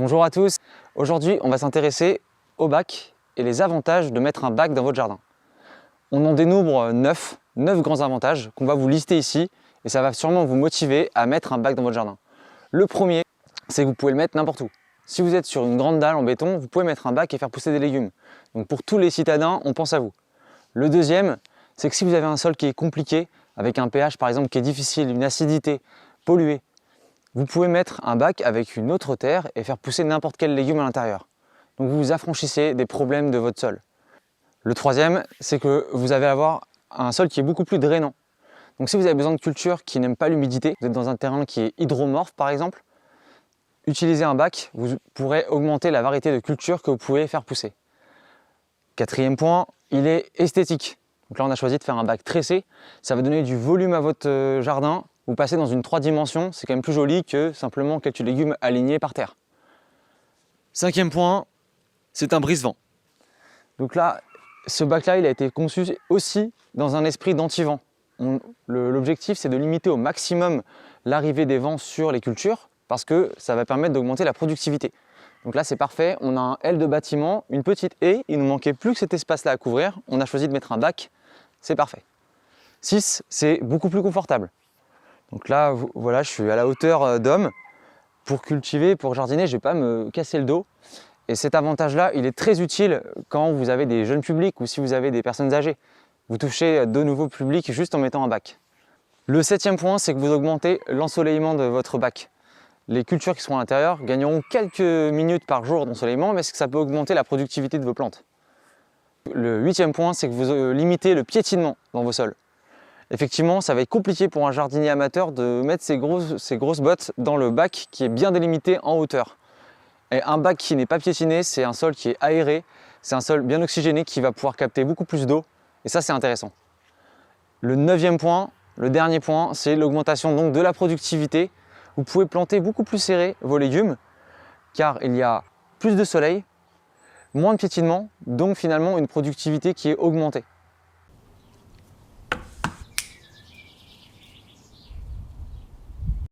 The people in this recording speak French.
Bonjour à tous, aujourd'hui on va s'intéresser au bac et les avantages de mettre un bac dans votre jardin. On en dénombre 9 grands avantages qu'on va vous lister ici et ça va sûrement vous motiver à mettre un bac dans votre jardin. Le premier, c'est que vous pouvez le mettre n'importe où. Si vous êtes sur une grande dalle en béton, vous pouvez mettre un bac et faire pousser des légumes. Donc pour tous les citadins, on pense à vous. Le deuxième, c'est que si vous avez un sol qui est compliqué, avec un pH par exemple qui est difficile, une acidité, pollué, vous pouvez mettre un bac avec une autre terre et faire pousser n'importe quel légume à l'intérieur. Donc vous vous affranchissez des problèmes de votre sol. Le troisième, c'est que vous allez avoir un sol qui est beaucoup plus drainant. Donc si vous avez besoin de cultures qui n'aiment pas l'humidité, vous êtes dans un terrain qui est hydromorphe par exemple, utilisez un bac, vous pourrez augmenter la variété de cultures que vous pouvez faire pousser. Quatrième point, il est esthétique. Donc là on a choisi de faire un bac tressé, ça va donner du volume à votre jardin. Vous passez dans une 3 dimensions, c'est quand même plus joli que simplement quelques légumes alignés par terre. Cinquième point, c'est un brise-vent. Donc là, ce bac-là, il a été conçu aussi dans un esprit d'anti-vent. L'objectif, c'est de limiter au maximum l'arrivée des vents sur les cultures parce que ça va permettre d'augmenter la productivité. Donc là, c'est parfait. On a un L de bâtiment, une petite haie. Il ne nous manquait plus que cet espace-là à couvrir. On a choisi de mettre un bac. C'est parfait. 6, c'est beaucoup plus confortable. Donc là, voilà, je suis à la hauteur d'homme. Pour cultiver, pour jardiner, je ne vais pas me casser le dos. Et cet avantage-là, il est très utile quand vous avez des jeunes publics ou si vous avez des personnes âgées. Vous touchez de nouveaux publics juste en mettant un bac. Le septième point, c'est que vous augmentez l'ensoleillement de votre bac. Les cultures qui sont à l'intérieur gagneront quelques minutes par jour d'ensoleillement, mais ça peut augmenter la productivité de vos plantes. Le huitième point, c'est que vous limitez le piétinement dans vos sols. Effectivement, ça va être compliqué pour un jardinier amateur de mettre ses grosses bottes dans le bac qui est bien délimité en hauteur. Et un bac qui n'est pas piétiné, c'est un sol qui est aéré, c'est un sol bien oxygéné qui va pouvoir capter beaucoup plus d'eau. Et ça, c'est intéressant. Le neuvième point, le dernier point, c'est l'augmentation donc de la productivité. Vous pouvez planter beaucoup plus serré vos légumes car il y a plus de soleil, moins de piétinement, donc finalement une productivité qui est augmentée.